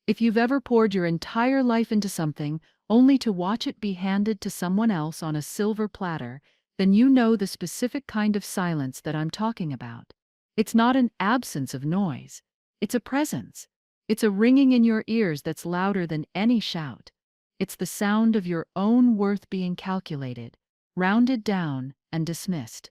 If you've ever poured your entire life into something only to watch it be handed to someone else on a silver platter, then you know the specific kind of silence that I'm talking about. It's not an absence of noise. It's a presence. It's a ringing in your ears that's louder than any shout. It's the sound of your own worth being calculated, rounded down, and dismissed.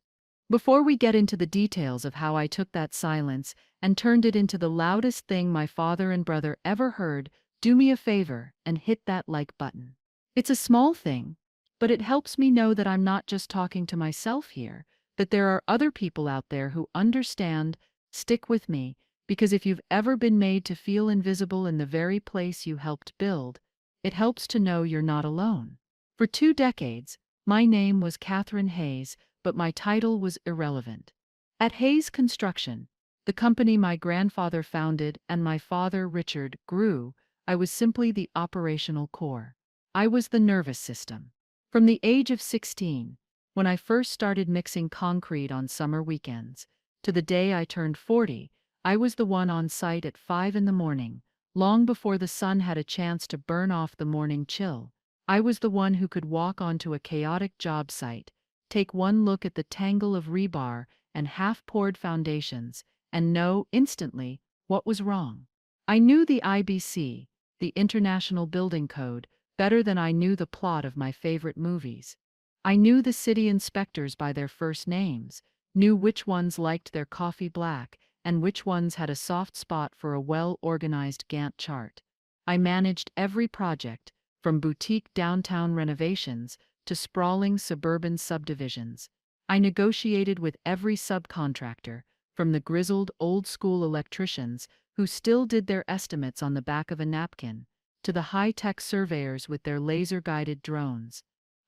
Before we get into the details of how I took that silence and turned it into the loudest thing my father and brother ever heard, do me a favor and hit that like button. It's a small thing, but it helps me know that I'm not just talking to myself here, that there are other people out there who understand. Stick with me, because if you've ever been made to feel invisible in the very place you helped build, it helps to know you're not alone. For 2 decades, my name was Catherine Hayes, but my title was irrelevant. At Hayes Construction, the company my grandfather founded and my father, Richard, grew, I was simply the operational core. I was the nervous system. From the age of 16, when I first started mixing concrete on summer weekends, to the day I turned 40, I was the one on site at 5 in the morning, long before the sun had a chance to burn off the morning chill. I was the one who could walk onto a chaotic job site, take one look at the tangle of rebar and half-poured foundations, and know instantly what was wrong. I knew the IBC, the International Building Code, better than I knew the plot of my favorite movies. I knew the city inspectors by their first names, knew which ones liked their coffee black, and which ones had a soft spot for a well-organized Gantt chart. I managed every project, from boutique downtown renovations to sprawling suburban subdivisions. I negotiated with every subcontractor, from the grizzled old-school electricians who still did their estimates on the back of a napkin, to the high-tech surveyors with their laser-guided drones.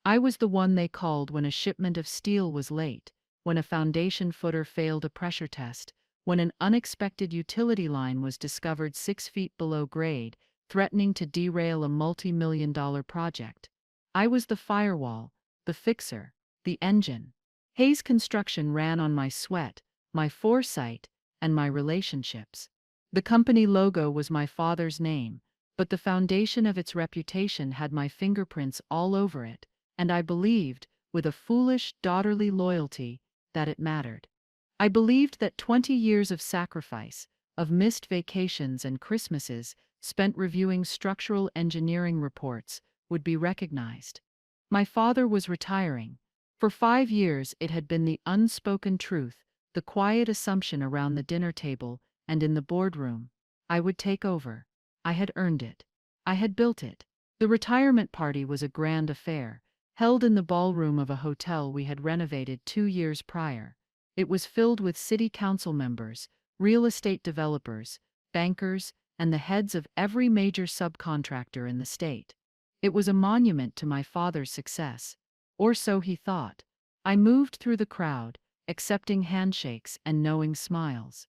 I was the one they called when a shipment of steel was late, when a foundation footer failed a pressure test, when an unexpected utility line was discovered 6 feet below grade, threatening to derail a multi-million-dollar project. I was the firewall, the fixer, the engine. Hayes Construction ran on my sweat, my foresight, and my relationships. The company logo was my father's name, but the foundation of its reputation had my fingerprints all over it, and I believed, with a foolish, daughterly loyalty, that it mattered. I believed that 20 years of sacrifice, of missed vacations and Christmases spent reviewing structural engineering reports, would be recognized. My father was retiring. For 5 years it had been the unspoken truth, the quiet assumption around the dinner table and in the boardroom. I would take over. I had earned it. I had built it. The retirement party was a grand affair, held in the ballroom of a hotel we had renovated 2 years prior. It was filled with city council members, real estate developers, bankers, and the heads of every major subcontractor in the state. It was a monument to my father's success. Or so he thought. I moved through the crowd, accepting handshakes and knowing smiles.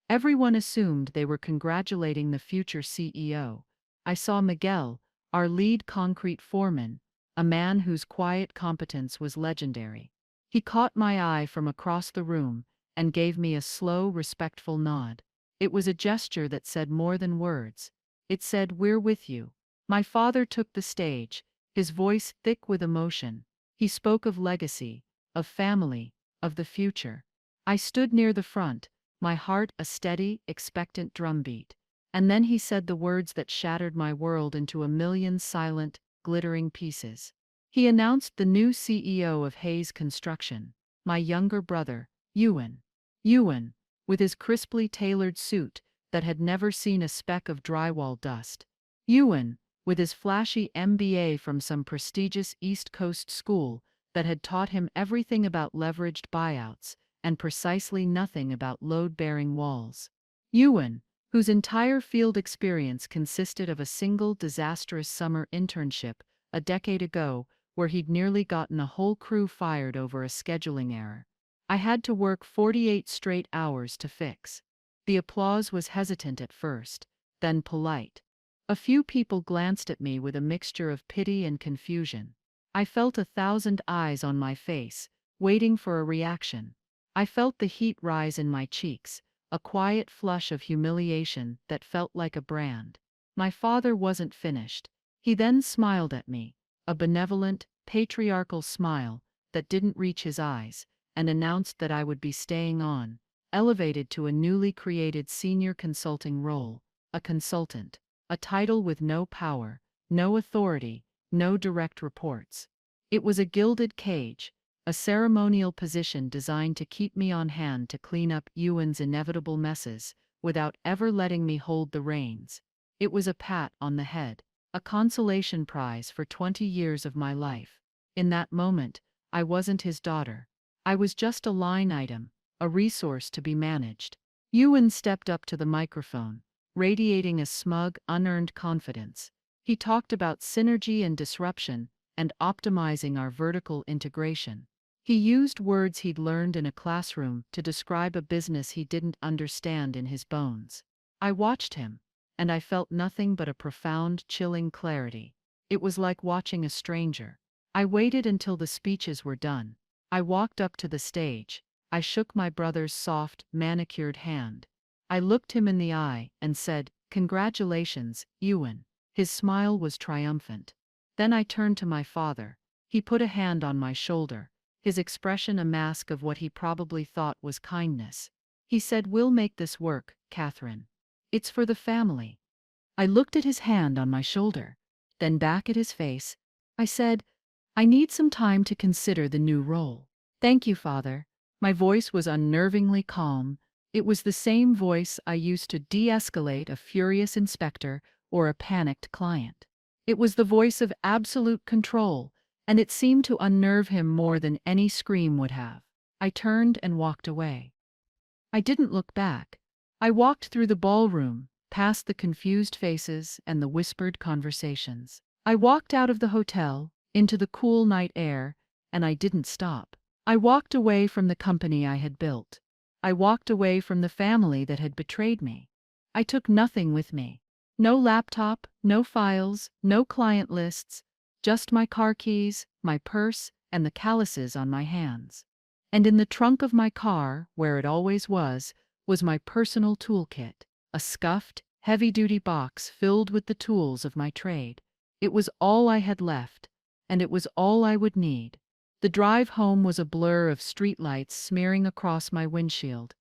Everyone assumed they were congratulating the future CEO. I saw Miguel, our lead concrete foreman, a man whose quiet competence was legendary. He caught my eye from across the room and gave me a slow, respectful nod. It was a gesture that said more than words. It said, "We're with you." My father took the stage, his voice thick with emotion. He spoke of legacy, of family, of the future. I stood near the front, my heart a steady, expectant drumbeat. And then he said the words that shattered my world into a million silent, glittering pieces. He announced the new CEO of Hayes Construction, my younger brother, Ewan. Ewan, with his crisply tailored suit that had never seen a speck of drywall dust. Ewan, with his flashy MBA from some prestigious East Coast school that had taught him everything about leveraged buyouts and precisely nothing about load-bearing walls. Ewan, whose entire field experience consisted of a single disastrous summer internship a decade ago where he'd nearly gotten a whole crew fired over a scheduling error. I had to work 48 straight hours to fix. The applause was hesitant at first, then polite. A few people glanced at me with a mixture of pity and confusion. I felt 1,000 eyes on my face, waiting for a reaction. I felt the heat rise in my cheeks, a quiet flush of humiliation that felt like a brand. My father wasn't finished. He then smiled at me, a benevolent, patriarchal smile that didn't reach his eyes, and announced that I would be staying on, elevated to a newly created senior consulting role, a consultant, a title with no power, no authority, no direct reports. It was a gilded cage, a ceremonial position designed to keep me on hand to clean up Ewan's inevitable messes without ever letting me hold the reins. It was a pat on the head, a consolation prize for 20 years of my life. In that moment, I wasn't his daughter. I was just a line item, a resource to be managed. Ewan stepped up to the microphone, radiating a smug, unearned confidence. He talked about synergy and disruption and optimizing our vertical integration. He used words he'd learned in a classroom to describe a business he didn't understand in his bones. I watched him, and I felt nothing but a profound, chilling clarity. It was like watching a stranger. I waited until the speeches were done. I walked up to the stage. I shook my brother's soft, manicured hand. I looked him in the eye and said, "Congratulations, Ewan." His smile was triumphant. Then I turned to my father. He put a hand on my shoulder, his expression a mask of what he probably thought was kindness. He said, "We'll make this work, Catherine. It's for the family." I looked at his hand on my shoulder, then back at his face. I said, "I need some time to consider the new role." "Thank you, Father." My voice was unnervingly calm. It was the same voice I used to de-escalate a furious inspector or a panicked client. It was the voice of absolute control, and it seemed to unnerve him more than any scream would have. I turned and walked away. I didn't look back. I walked through the ballroom, past the confused faces and the whispered conversations. I walked out of the hotel, into the cool night air, and I didn't stop. I walked away from the company I had built. I walked away from the family that had betrayed me. I took nothing with me. No laptop, no files, no client lists, just my car keys, my purse, and the calluses on my hands. And in the trunk of my car, where it always was my personal toolkit, a scuffed, heavy-duty box filled with the tools of my trade. It was all I had left, and it was all I would need. The drive home was a blur of streetlights smearing across my windshield.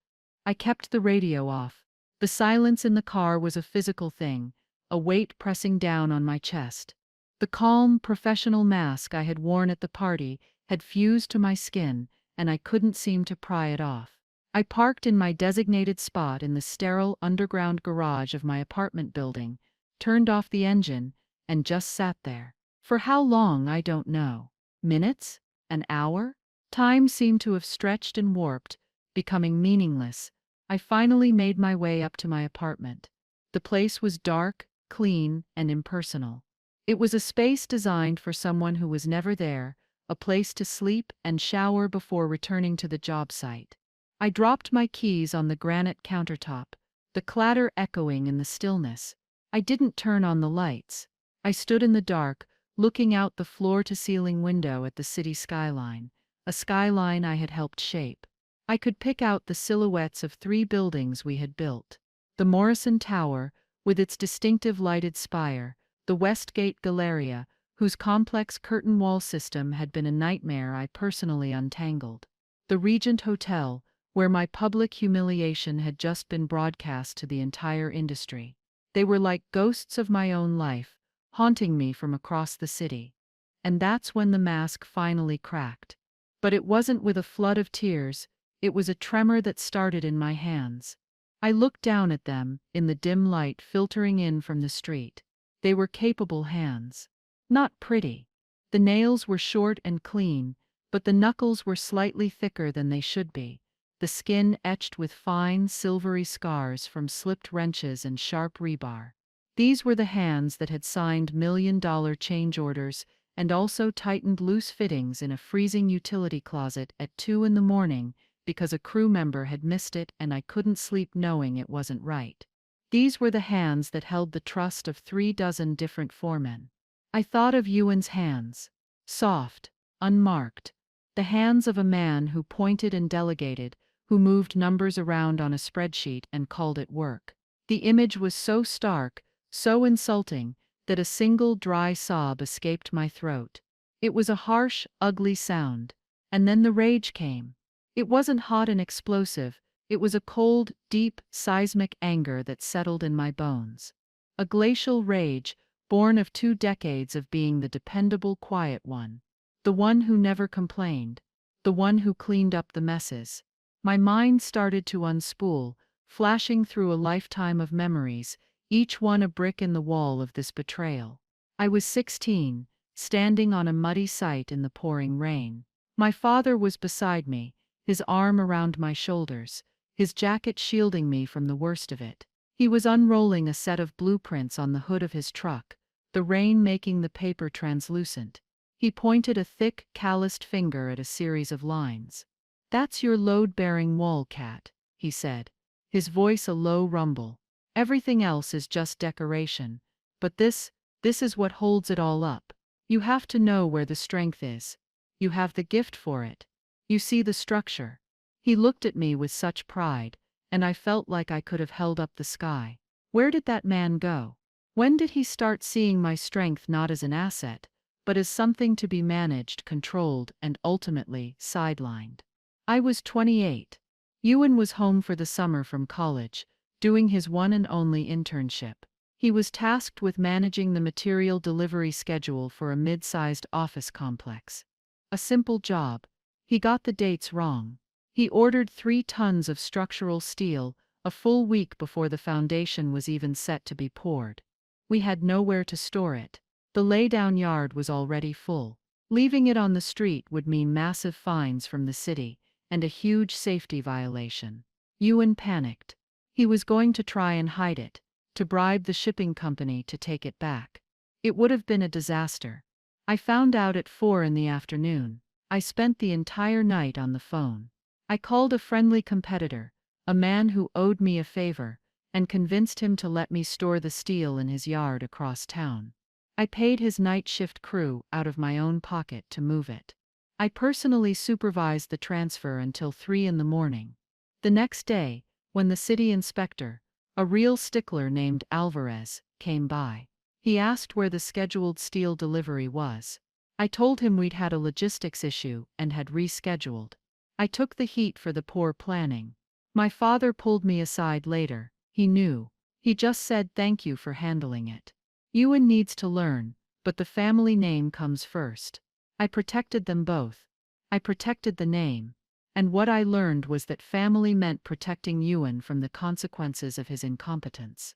I kept the radio off. The silence in the car was a physical thing, a weight pressing down on my chest. The calm, professional mask I had worn at the party had fused to my skin, and I couldn't seem to pry it off. I parked in my designated spot in the sterile underground garage of my apartment building, turned off the engine, and just sat there. For how long, I don't know. Minutes? An hour? Time seemed to have stretched and warped, becoming meaningless. I finally made my way up to my apartment. The place was dark, clean, and impersonal. It was a space designed for someone who was never there, a place to sleep and shower before returning to the job site. I dropped my keys on the granite countertop, the clatter echoing in the stillness. I didn't turn on the lights. I stood in the dark, looking out the floor-to-ceiling window at the city skyline, a skyline I had helped shape. I could pick out the silhouettes of 3 buildings we had built. The Morrison Tower, with its distinctive lighted spire, the Westgate Galleria, whose complex curtain wall system had been a nightmare I personally untangled. The Regent Hotel, where my public humiliation had just been broadcast to the entire industry. They were like ghosts of my own life, haunting me from across the city. And that's when the mask finally cracked. But it wasn't with a flood of tears, it was a tremor that started in my hands. I looked down at them, in the dim light filtering in from the street. They were capable hands. Not pretty. The nails were short and clean, but the knuckles were slightly thicker than they should be, the skin etched with fine, silvery scars from slipped wrenches and sharp rebar. These were the hands that had signed million-dollar change orders and also tightened loose fittings in a freezing utility closet at 2 in the morning because a crew member had missed it and I couldn't sleep knowing it wasn't right. These were the hands that held the trust of 36 different foremen. I thought of Ewan's hands, soft, unmarked, the hands of a man who pointed and delegated, who moved numbers around on a spreadsheet and called it work. The image was so stark, so insulting that a single dry sob escaped my throat. It was a harsh, ugly sound, and then the rage came. It wasn't hot and explosive, it was a cold, deep, seismic anger that settled in my bones. A glacial rage, born of 2 decades of being the dependable, quiet one. The one who never complained. The one who cleaned up the messes. My mind started to unspool, flashing through a lifetime of memories, each one a brick in the wall of this betrayal. I was 16, standing on a muddy site in the pouring rain. My father was beside me, his arm around my shoulders, his jacket shielding me from the worst of it. He was unrolling a set of blueprints on the hood of his truck, the rain making the paper translucent. He pointed a thick, calloused finger at a series of lines. "That's your load-bearing wall, Cat," he said, his voice a low rumble. "Everything else is just decoration. But this is what holds it all up. You have to know where the strength is. You have the gift for it. You see the structure." He looked at me with such pride, and I felt like I could have held up the sky. Where did that man go? When did he start seeing my strength not as an asset, but as something to be managed, controlled, and ultimately sidelined? I was 28. Ewan was home for the summer from college, doing his one and only internship. He was tasked with managing the material delivery schedule for a mid-sized office complex. A simple job. He got the dates wrong. He ordered 3 tons of structural steel, a full week before the foundation was even set to be poured. We had nowhere to store it. The laydown yard was already full. Leaving it on the street would mean massive fines from the city and a huge safety violation. Ewan panicked. He was going to try and hide it, to bribe the shipping company to take it back. It would have been a disaster. I found out at 4 in the afternoon. I spent the entire night on the phone. I called a friendly competitor, a man who owed me a favor, and convinced him to let me store the steel in his yard across town. I paid his night shift crew out of my own pocket to move it. I personally supervised the transfer until 3 in the morning. The next day, when the city inspector, a real stickler named Alvarez, came by, he asked where the scheduled steel delivery was. I told him we'd had a logistics issue and had rescheduled. I took the heat for the poor planning. My father pulled me aside later. He knew. He just said thank you for handling it. Ewan needs to learn, but the family name comes first. I protected them both. I protected the name. And what I learned was that family meant protecting Ewan from the consequences of his incompetence.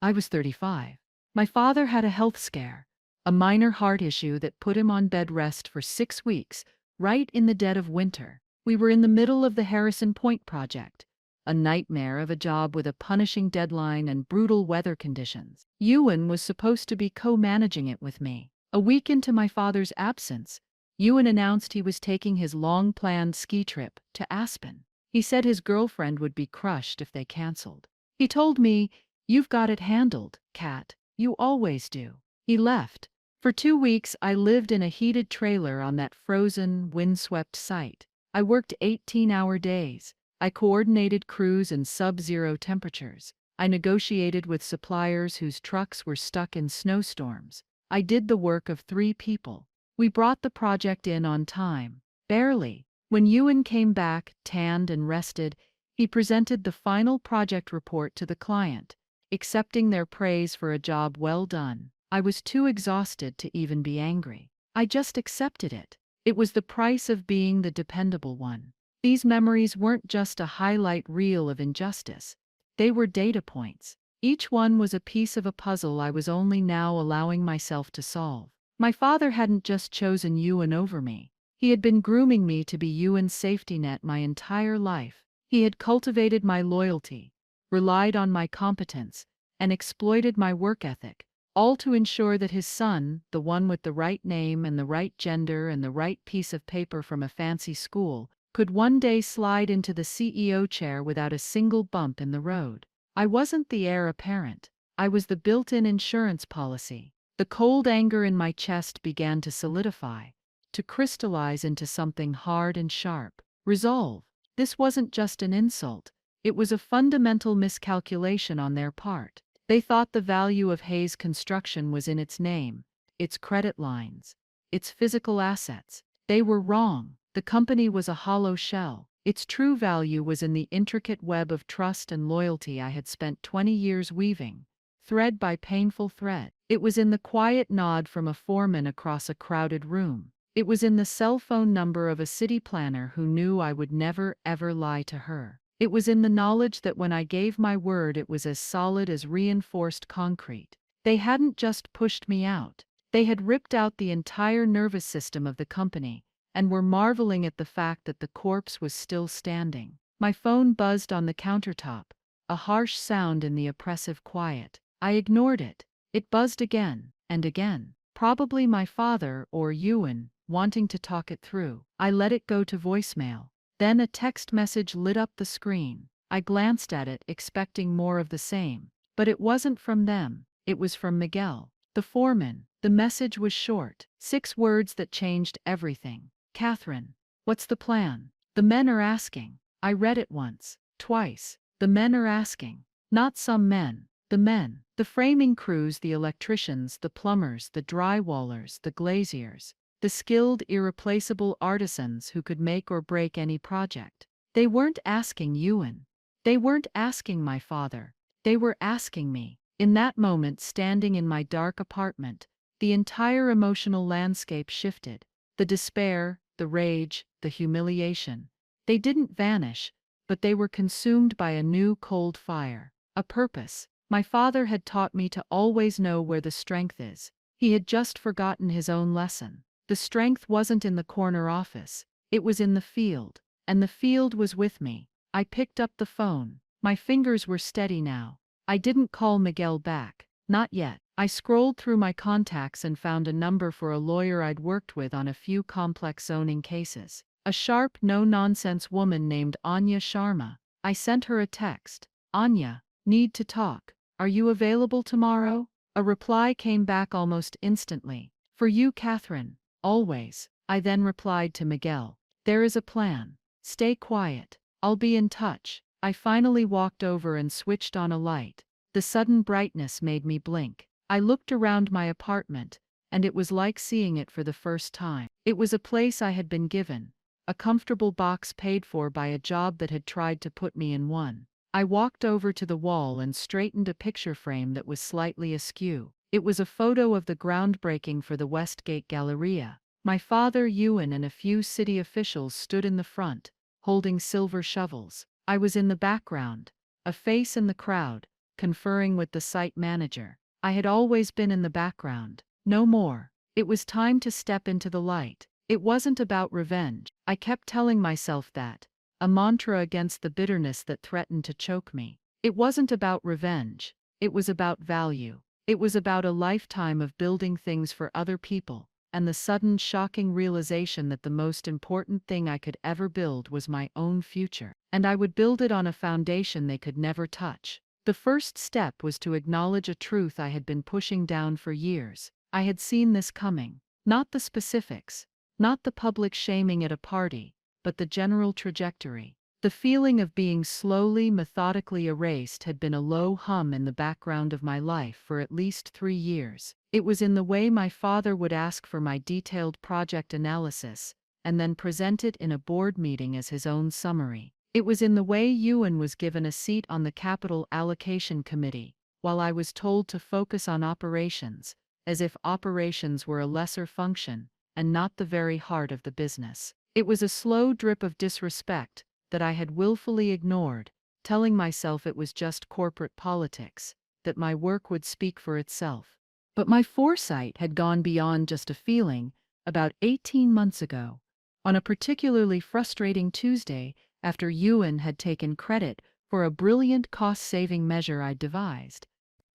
I was 35. My father had a health scare, a minor heart issue that put him on bed rest for 6 weeks, right in the dead of winter. We were in the middle of the Harrison Point project, a nightmare of a job with a punishing deadline and brutal weather conditions. Ewan was supposed to be co-managing it with me. A week into my father's absence, Ewan announced he was taking his long-planned ski trip to Aspen. He said his girlfriend would be crushed if they canceled. He told me, "You've got it handled, Kat. You always do." He left. For 2 weeks I lived in a heated trailer on that frozen, windswept site. I worked 18-hour days. I coordinated crews in sub-zero temperatures. I negotiated with suppliers whose trucks were stuck in snowstorms. I did the work of 3 people. We brought the project in on time. Barely. When Ewan came back, tanned and rested, he presented the final project report to the client, accepting their praise for a job well done. I was too exhausted to even be angry. I just accepted it. It was the price of being the dependable one. These memories weren't just a highlight reel of injustice. They were data points. Each one was a piece of a puzzle I was only now allowing myself to solve. My father hadn't just chosen Ewan over me. He had been grooming me to be Ewan's safety net my entire life. He had cultivated my loyalty, relied on my competence, and exploited my work ethic, all to ensure that his son, the one with the right name and the right gender and the right piece of paper from a fancy school, could one day slide into the CEO chair without a single bump in the road. I wasn't the heir apparent. I was the built-in insurance policy. The cold anger in my chest began to solidify, to crystallize into something hard and sharp. Resolve. This wasn't just an insult. It was a fundamental miscalculation on their part. They thought the value of Hayes Construction was in its name, its credit lines, its physical assets. They were wrong. The company was a hollow shell. Its true value was in the intricate web of trust and loyalty I had spent 20 years weaving, thread by painful thread. It was in the quiet nod from a foreman across a crowded room. It was in the cell phone number of a city planner who knew I would never, ever lie to her. It was in the knowledge that when I gave my word it was as solid as reinforced concrete. They hadn't just pushed me out. They had ripped out the entire nervous system of the company, and were marveling at the fact that the corpse was still standing. My phone buzzed on the countertop, a harsh sound in the oppressive quiet. I ignored it. It buzzed again, and again. Probably my father or Ewan, wanting to talk it through. I let it go to voicemail. Then a text message lit up the screen. I glanced at it, expecting more of the same. But it wasn't from them. It was from Miguel, the foreman. The message was short, 6 words that changed everything. Catherine, what's the plan? The men are asking. I read it once, twice. The men are asking. Not some men. The men. The framing crews, the electricians, the plumbers, the drywallers, the glaziers. The skilled, irreplaceable artisans who could make or break any project. They weren't asking Ewan. They weren't asking my father. They were asking me. In that moment, standing in my dark apartment, the entire emotional landscape shifted. The despair, the rage, the humiliation. They didn't vanish, but they were consumed by a new cold fire. A purpose. My father had taught me to always know where the strength is. He had just forgotten his own lesson. The strength wasn't in the corner office. It was in the field. And the field was with me. I picked up the phone. My fingers were steady now. I didn't call Miguel back. Not yet. I scrolled through my contacts and found a number for a lawyer I'd worked with on a few complex zoning cases. A sharp, no-nonsense woman named Anya Sharma. I sent her a text. Anya, need to talk. Are you available tomorrow? A reply came back almost instantly. For you, Catherine. Always. I then replied to Miguel. There is a plan. Stay quiet. I'll be in touch. I finally walked over and switched on a light. The sudden brightness made me blink. I looked around my apartment, and it was like seeing it for the first time. It was a place I had been given, a comfortable box paid for by a job that had tried to put me in one. I walked over to the wall and straightened a picture frame that was slightly askew. It was a photo of the groundbreaking for the Westgate Galleria. My father, Ewan, and a few city officials stood in the front, holding silver shovels. I was in the background, a face in the crowd, conferring with the site manager. I had always been in the background. No more. It was time to step into the light. It wasn't about revenge. I kept telling myself that, a mantra against the bitterness that threatened to choke me. It wasn't about revenge. It was about value. It was about a lifetime of building things for other people, and the sudden shocking realization that the most important thing I could ever build was my own future, and I would build it on a foundation they could never touch. The first step was to acknowledge a truth I had been pushing down for years. I had seen this coming. Not the specifics, not the public shaming at a party, but the general trajectory. The feeling of being slowly, methodically erased had been a low hum in the background of my life for at least 3 years. It was in the way my father would ask for my detailed project analysis, and then present it in a board meeting as his own summary. It was in the way Ewan was given a seat on the Capital Allocation Committee, while I was told to focus on operations, as if operations were a lesser function, and not the very heart of the business. It was a slow drip of disrespect that I had willfully ignored, telling myself it was just corporate politics, that my work would speak for itself. But my foresight had gone beyond just a feeling. About 18 months ago, on a particularly frustrating Tuesday, after Ewan had taken credit for a brilliant cost-saving measure I'd devised,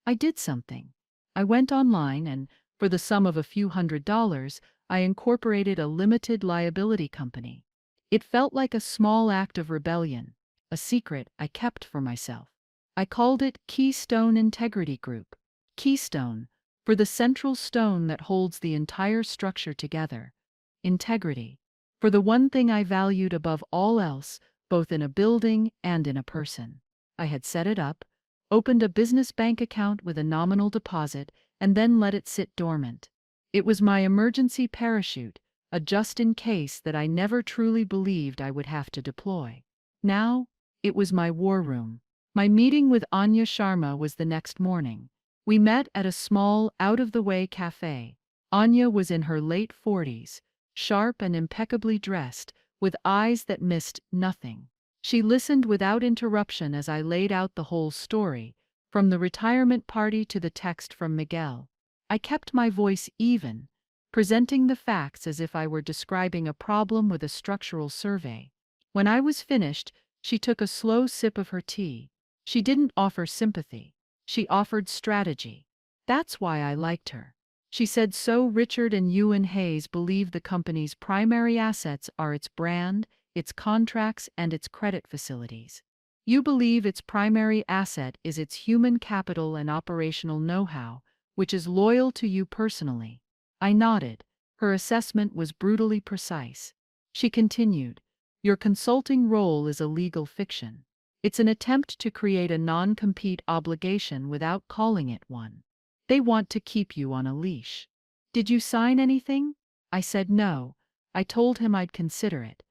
I did something. I went online and, for the sum of a few $100s, I incorporated a limited liability company. It felt like a small act of rebellion, a secret I kept for myself. I called it Keystone Integrity Group. Keystone, for the central stone that holds the entire structure together. Integrity, for the one thing I valued above all else, both in a building and in a person. I had set it up, opened a business bank account with a nominal deposit, and then let it sit dormant. It was my emergency parachute, a just-in-case that I never truly believed I would have to deploy. Now, it was my war room. My meeting with Anya Sharma was the next morning. We met at a small, out-of-the-way cafe. Anya was in her late 40s, sharp and impeccably dressed, with eyes that missed nothing. She listened without interruption as I laid out the whole story, from the retirement party to the text from Miguel. I kept my voice even, presenting the facts as if I were describing a problem with a structural survey. When I was finished, she took a slow sip of her tea. She didn't offer sympathy. She offered strategy. That's why I liked her. She said, so Richard and you and Hayes believe the company's primary assets are its brand, its contracts, and its credit facilities. You believe its primary asset is its human capital and operational know-how, which is loyal to you personally. I nodded. Her assessment was brutally precise. She continued, your consulting role is a legal fiction. It's an attempt to create a non-compete obligation without calling it one. They want to keep you on a leash. Did you sign anything? I said no. I told him I'd consider it.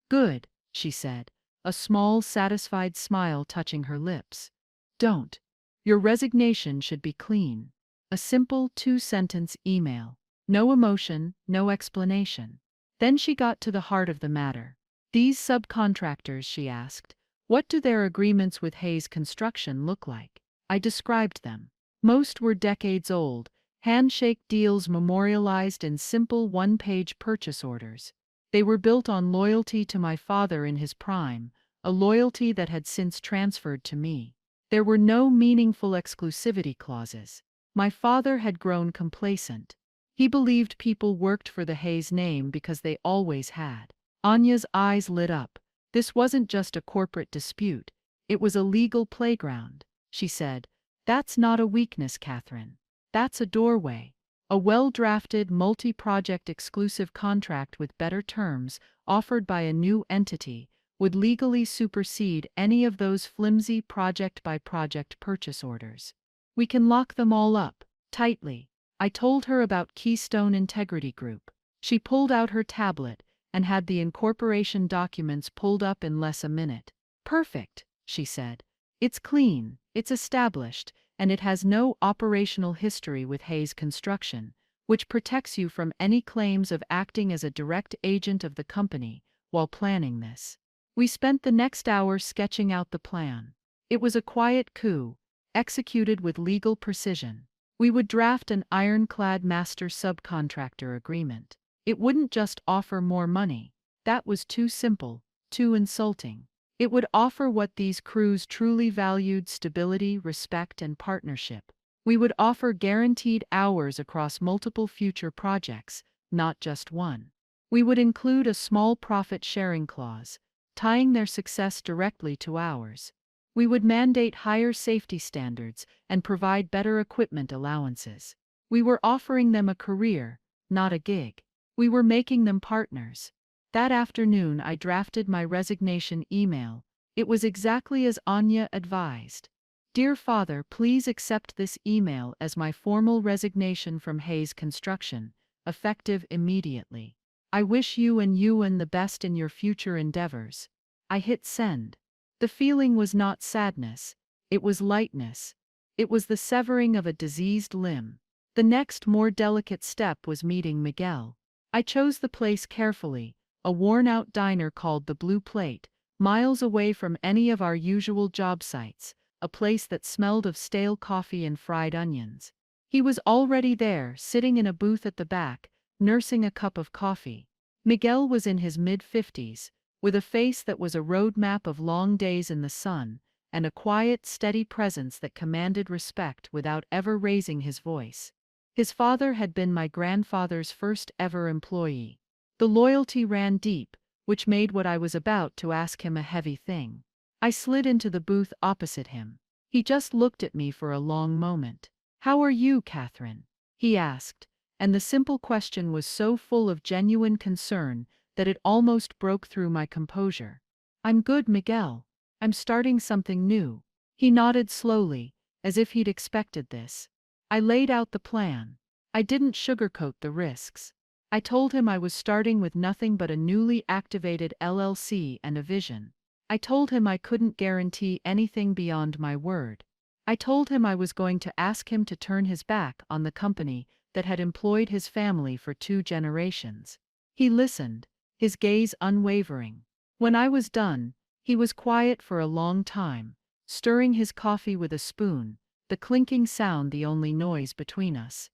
Good, she said, a small, satisfied smile touching her lips. Don't. Your resignation should be clean. A simple 2-sentence email. No emotion, no explanation. Then she got to the heart of the matter. These subcontractors, she asked, what do their agreements with Hayes Construction look like? I described them. Most were decades old, handshake deals memorialized in simple one-page purchase orders. They were built on loyalty to my father in his prime, a loyalty that had since transferred to me. There were no meaningful exclusivity clauses. My father had grown complacent. He believed people worked for the Hayes name because they always had. Anya's eyes lit up. This wasn't just a corporate dispute. It was a legal playground. She said, that's not a weakness, Catherine. That's a doorway. A well-drafted, multi-project exclusive contract with better terms, offered by a new entity, would legally supersede any of those flimsy project-by-project purchase orders. We can lock them all up, tightly. I told her about Keystone Integrity Group. She pulled out her tablet and had the incorporation documents pulled up in less a minute. Perfect, she said. It's clean, it's established, and it has no operational history with Hayes Construction, which protects you from any claims of acting as a direct agent of the company while planning this. We spent the next hour sketching out the plan. It was a quiet coup, executed with legal precision. We would draft an ironclad master subcontractor agreement. It wouldn't just offer more money. That was too simple, too insulting. It would offer what these crews truly valued: stability, respect, and partnership. We would offer guaranteed hours across multiple future projects, not just one. We would include a small profit-sharing clause, tying their success directly to ours. We would mandate higher safety standards and provide better equipment allowances. We were offering them a career, not a gig. We were making them partners. That afternoon I drafted my resignation email. It was exactly as Anya advised. Dear Father, please accept this email as my formal resignation from Hayes Construction, effective immediately. I wish you and Ewan the best in your future endeavors. I hit send. The feeling was not sadness. It was lightness. It was the severing of a diseased limb. The next, more delicate step was meeting Miguel. I chose the place carefully, a worn-out diner called the Blue Plate, miles away from any of our usual job sites, a place that smelled of stale coffee and fried onions. He was already there, sitting in a booth at the back, nursing a cup of coffee. Miguel was in his mid-50s, with a face that was a roadmap of long days in the sun, and a quiet, steady presence that commanded respect without ever raising his voice. His father had been my grandfather's first ever employee. The loyalty ran deep, which made what I was about to ask him a heavy thing. I slid into the booth opposite him. He just looked at me for a long moment. "How are you, Catherine?" he asked, and the simple question was so full of genuine concern that it almost broke through my composure. "I'm good, Miguel. I'm starting something new." He nodded slowly, as if he'd expected this. I laid out the plan. I didn't sugarcoat the risks. I told him I was starting with nothing but a newly activated LLC and a vision. I told him I couldn't guarantee anything beyond my word. I told him I was going to ask him to turn his back on the company that had employed his family for 2 generations. He listened, his gaze unwavering. When I was done, he was quiet for a long time, stirring his coffee with a spoon, the clinking sound the only noise between us.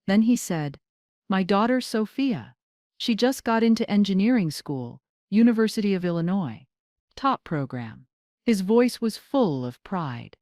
Then he said, "My daughter Sophia. She just got into engineering school, University of Illinois. Top program." His voice was full of pride.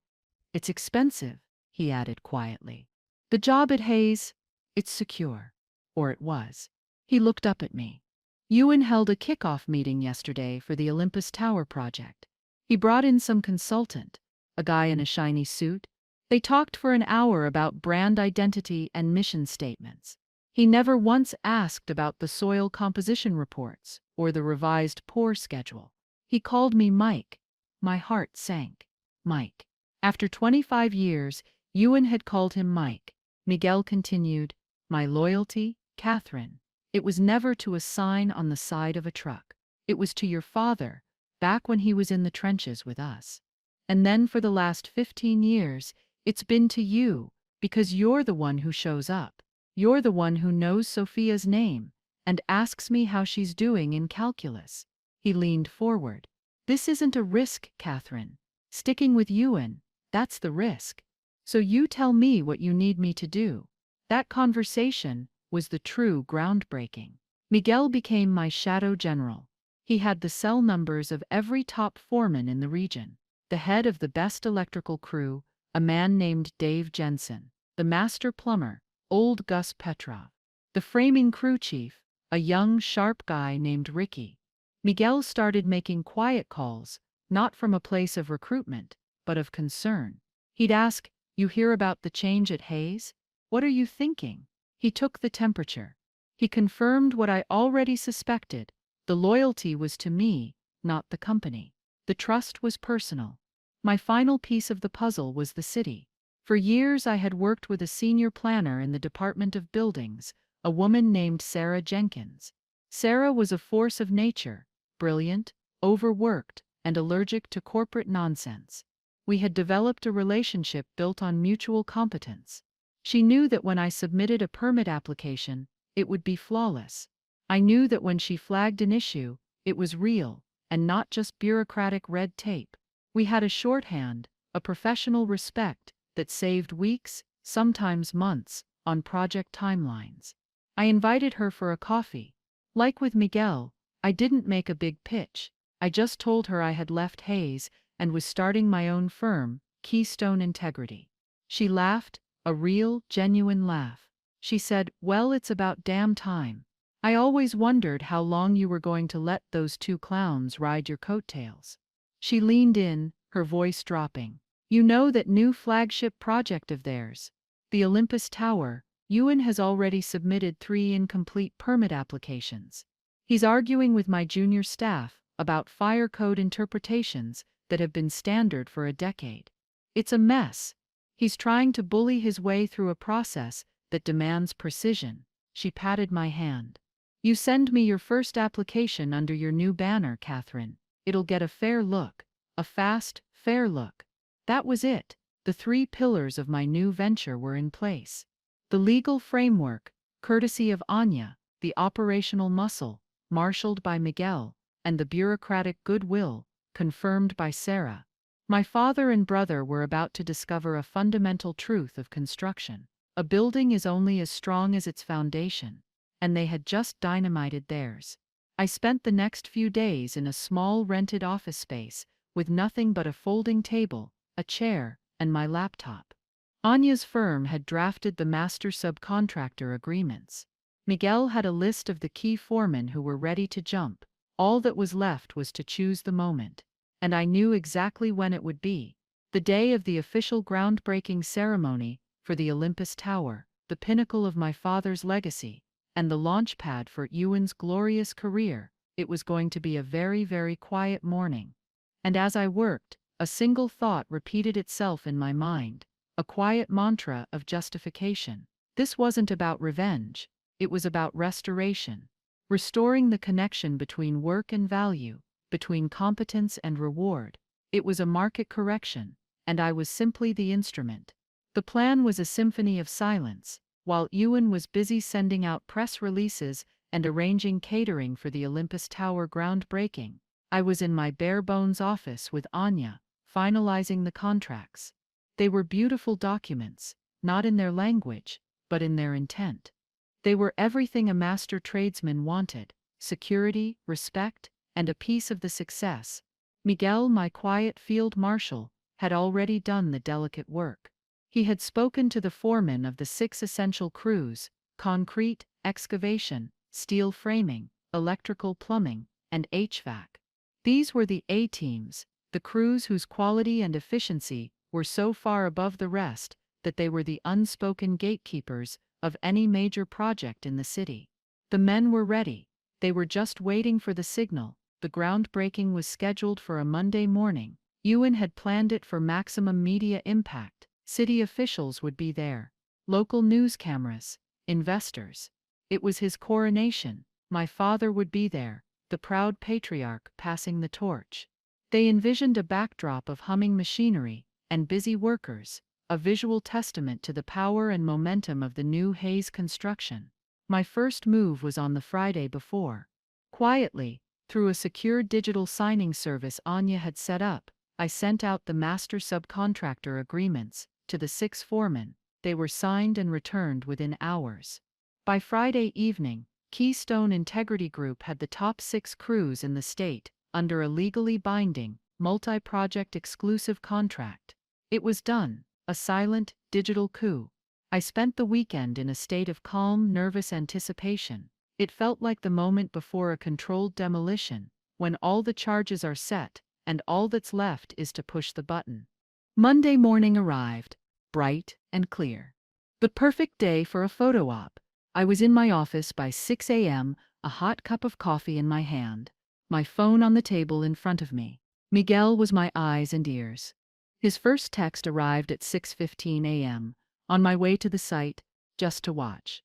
"It's expensive," he added quietly. "The job at Hayes, it's secure." Or it was. He looked up at me. Ewan held a kickoff meeting yesterday for the Olympus Tower project. He brought in some consultant, a guy in a shiny suit. They talked for an hour about brand identity and mission statements. He never once asked about the soil composition reports or the revised pour schedule. He called me Mike. My heart sank. Mike. After 25 years, Ewan had called him Mike. Miguel continued, "My loyalty, Catherine, it was never to a sign on the side of a truck. It was to your father, back when he was in the trenches with us. And then for the last 15 years, it's been to you, because you're the one who shows up. You're the one who knows Sophia's name and asks me how she's doing in calculus." He leaned forward. "This isn't a risk, Catherine. Sticking with Ewan, that's the risk. So you tell me what you need me to do." That conversation was the true groundbreaking. Miguel became my shadow general. He had the cell numbers of every top foreman in the region. The head of the best electrical crew, a man named Dave Jensen. The master plumber, old Gus Petrov. The framing crew chief, a young, sharp guy named Ricky. Miguel started making quiet calls, not from a place of recruitment, but of concern. He'd ask, "You hear about the change at Hayes? What are you thinking?" He took the temperature. He confirmed what I already suspected. The loyalty was to me, not the company. The trust was personal. My final piece of the puzzle was the city. For years I had worked with a senior planner in the Department of Buildings, a woman named Sarah Jenkins. Sarah was a force of nature, brilliant, overworked, and allergic to corporate nonsense. We had developed a relationship built on mutual competence. She knew that when I submitted a permit application, it would be flawless. I knew that when she flagged an issue, it was real, and not just bureaucratic red tape. We had a shorthand, a professional respect, that saved weeks, sometimes months, on project timelines. I invited her for a coffee. Like with Miguel, I didn't make a big pitch. I just told her I had left Hayes and was starting my own firm, Keystone Integrity. She laughed, a real, genuine laugh. She said, "Well, it's about damn time. I always wondered how long you were going to let those 2 clowns ride your coattails." She leaned in, her voice dropping. "You know that new flagship project of theirs, the Olympus Tower, Ewan has already submitted 3 incomplete permit applications. He's arguing with my junior staff about fire code interpretations that have been standard for a decade. It's a mess. He's trying to bully his way through a process that demands precision." She patted my hand. "You send me your first application under your new banner, Catherine. It'll get a fair look. A fast, fair look." That was it. The 3 pillars of my new venture were in place. The legal framework, courtesy of Anya, the operational muscle, marshaled by Miguel, and the bureaucratic goodwill, confirmed by Sarah. My father and brother were about to discover a fundamental truth of construction. A building is only as strong as its foundation, and they had just dynamited theirs. I spent the next few days in a small rented office space with nothing but a folding table, a chair, and my laptop. Anya's firm had drafted the master subcontractor agreements. Miguel had a list of the key foremen who were ready to jump. All that was left was to choose the moment. And I knew exactly when it would be. The day of the official groundbreaking ceremony for the Olympus Tower, the pinnacle of my father's legacy, and the launch pad for Ewan's glorious career. It was going to be a very, very quiet morning. And as I worked, a single thought repeated itself in my mind, a a quiet mantra of justification. This wasn't about revenge, it was about restoration, restoring the connection between work and value, between competence and reward. It was a market correction, and I was simply the instrument. The plan was a symphony of silence, while Ewan was busy sending out press releases and arranging catering for the Olympus Tower groundbreaking. I was in my bare-bones office with Anya, finalizing the contracts. They were beautiful documents, not in their language, but in their intent. They were everything a master tradesman wanted: security, respect, and a piece of the success. Miguel, my quiet field marshal, had already done the delicate work. He had spoken to the foremen of the 6 essential crews: concrete, excavation, steel framing, electrical plumbing, and HVAC. These were the A-teams, the crews whose quality and efficiency were so far above the rest that they were the unspoken gatekeepers of any major project in the city. The men were ready. They were just waiting for the signal. The groundbreaking was scheduled for a Monday morning. Ewan had planned it for maximum media impact. City officials would be there, local news cameras, investors. It was his coronation. My father would be there, the proud patriarch passing the torch. They envisioned a backdrop of humming machinery and busy workers, a visual testament to the power and momentum of the new Hayes construction. My first move was on the Friday before. Quietly, through a secure digital signing service Anya had set up, I sent out the master subcontractor agreements to the 6 foremen. They were signed and returned within hours. By Friday evening, Keystone Integrity Group had the top 6 crews in the state under a legally binding, multi-project exclusive contract. It was done, a silent, digital coup. I spent the weekend in a state of calm, nervous anticipation. It felt like the moment before a controlled demolition, when all the charges are set and all that's left is to push the button. Monday morning arrived, bright and clear. The perfect day for a photo op. I was in my office by 6 a.m., a hot cup of coffee in my hand, my phone on the table in front of me. Miguel was my eyes and ears. His first text arrived at 6:15 a.m., on my way to the site, just to watch.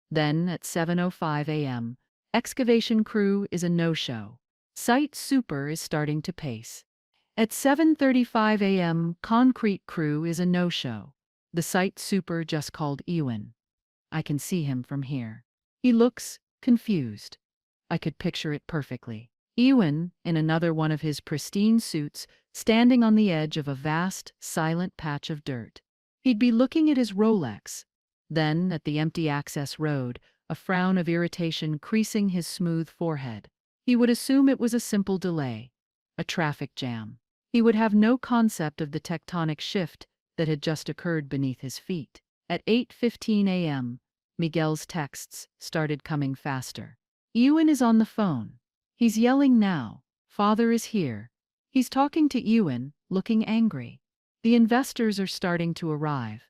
Then, at 7:05 a.m., excavation crew is a no-show. Site super is starting to pace. At 7:35 a.m., concrete crew is a no-show. The site super just called Ewan. I can see him from here. He looks confused. I could picture it perfectly. Ewan, in another one of his pristine suits, standing on the edge of a vast, silent patch of dirt. He'd be looking at his Rolex. Then, at the empty access road, a frown of irritation creasing his smooth forehead. He would assume it was a simple delay, a traffic jam. He would have no concept of the tectonic shift that had just occurred beneath his feet. At 8:15 a.m., Miguel's texts started coming faster. Ewan is on the phone. He's yelling now. Father is here. He's talking to Ewan, looking angry. The investors are starting to arrive.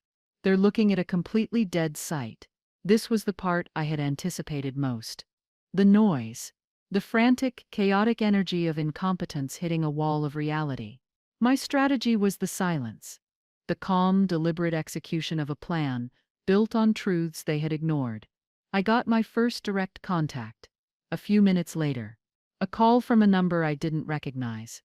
They're looking at a completely dead site. This was the part I had anticipated most. The noise. The frantic, chaotic energy of incompetence hitting a wall of reality. My strategy was the silence. The calm, deliberate execution of a plan, built on truths they had ignored. I got my first direct contact. A few minutes later. A call from a number I didn't recognize.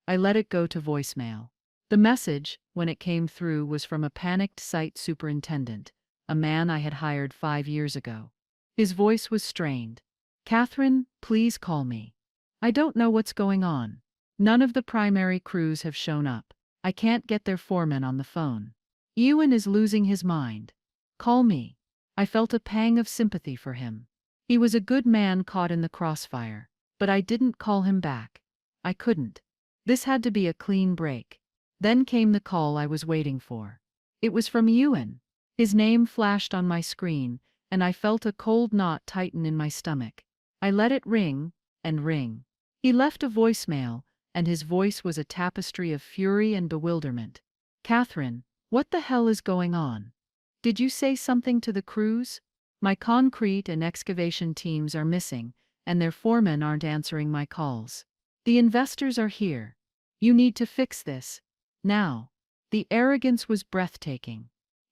I let it go to voicemail. The message, when it came through, was from a panicked site superintendent, a man I had hired 5 years ago. His voice was strained. "Catherine, please call me. I don't know what's going on. None of the primary crews have shown up. I can't get their foreman on the phone. Ewan is losing his mind. Call me." I felt a pang of sympathy for him. He was a good man caught in the crossfire. But I didn't call him back. I couldn't. This had to be a clean break. Then came the call I was waiting for. It was from Ewan. His name flashed on my screen, and I felt a cold knot tighten in my stomach. I let it ring and ring. He left a voicemail, and his voice was a tapestry of fury and bewilderment. "Catherine, what the hell is going on? Did you say something to the crews? My concrete and excavation teams are missing, and their foremen aren't answering my calls. The investors are here. You need to fix this. Now." The arrogance was breathtaking.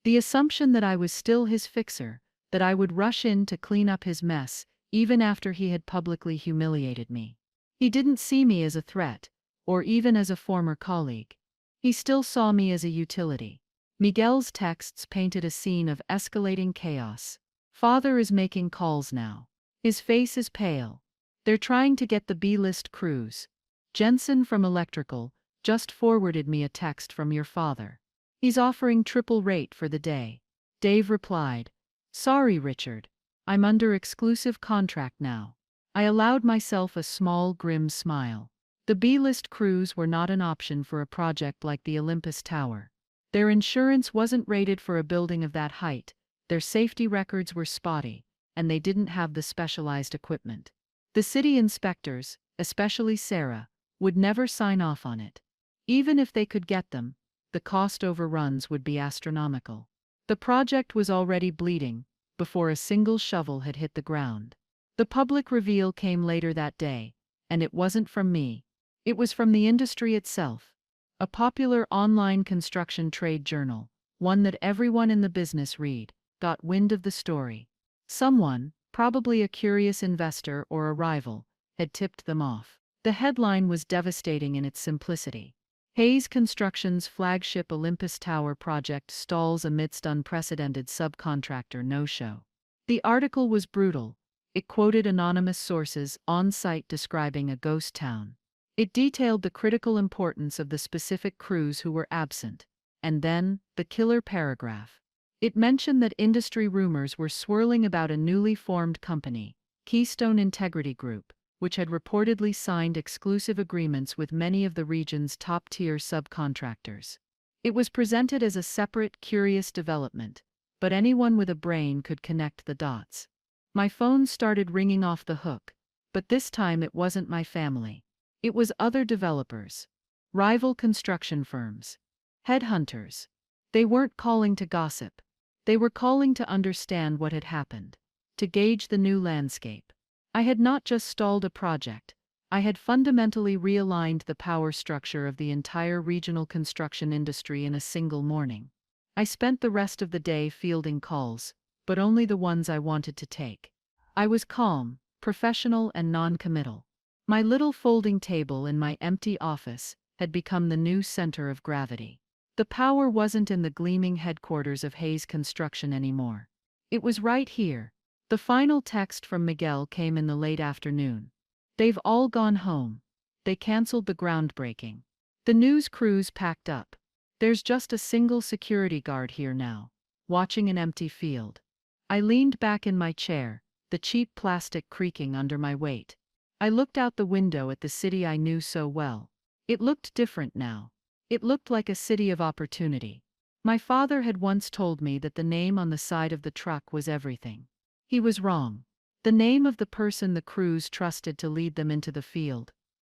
The assumption that I was still his fixer, that I would rush in to clean up his mess, even after he had publicly humiliated me. He didn't see me as a threat, or even as a former colleague. He still saw me as a utility. Miguel's texts painted a scene of escalating chaos. Father is making calls now. His face is pale. They're trying to get the B-list crews. Jensen from Electrical just forwarded me a text from your father. He's offering triple rate for the day. Dave replied, "Sorry, Richard. I'm under exclusive contract now." I allowed myself a small, grim smile. The B-list crews were not an option for a project like the Olympus Tower. Their insurance wasn't rated for a building of that height, their safety records were spotty, and they didn't have the specialized equipment. The city inspectors, especially Sarah, would never sign off on it. Even if they could get them, the cost overruns would be astronomical. The project was already bleeding before a single shovel had hit the ground. The public reveal came later that day, and it wasn't from me. It was from the industry itself. A popular online construction trade journal, one that everyone in the business read, got wind of the story. Someone, probably a curious investor or a rival, had tipped them off. The headline was devastating in its simplicity. Hayes Construction's flagship Olympus Tower project stalls amidst unprecedented subcontractor no-show. The article was brutal. It quoted anonymous sources on site describing a ghost town. It detailed the critical importance of the specific crews who were absent. And then, the killer paragraph. It mentioned that industry rumors were swirling about a newly formed company, Keystone Integrity Group, which had reportedly signed exclusive agreements with many of the region's top-tier subcontractors. It was presented as a separate, curious development, but anyone with a brain could connect the dots. My phone started ringing off the hook, but this time it wasn't my family. It was other developers, rival construction firms, headhunters. They weren't calling to gossip. They were calling to understand what had happened, to gauge the new landscape. I had not just stalled a project, I had fundamentally realigned the power structure of the entire regional construction industry in a single morning. I spent the rest of the day fielding calls, but only the ones I wanted to take. I was calm, professional, and non-committal. My little folding table in my empty office had become the new center of gravity. The power wasn't in the gleaming headquarters of Hayes Construction anymore. It was right here. The final text from Miguel came in the late afternoon. "They've all gone home. They canceled the groundbreaking. The news crews packed up. There's just a single security guard here now, watching an empty field." I leaned back in my chair, the cheap plastic creaking under my weight. I looked out the window at the city I knew so well. It looked different now. It looked like a city of opportunity. My father had once told me that the name on the side of the truck was everything. He was wrong. The name of the person the crews trusted to lead them into the field.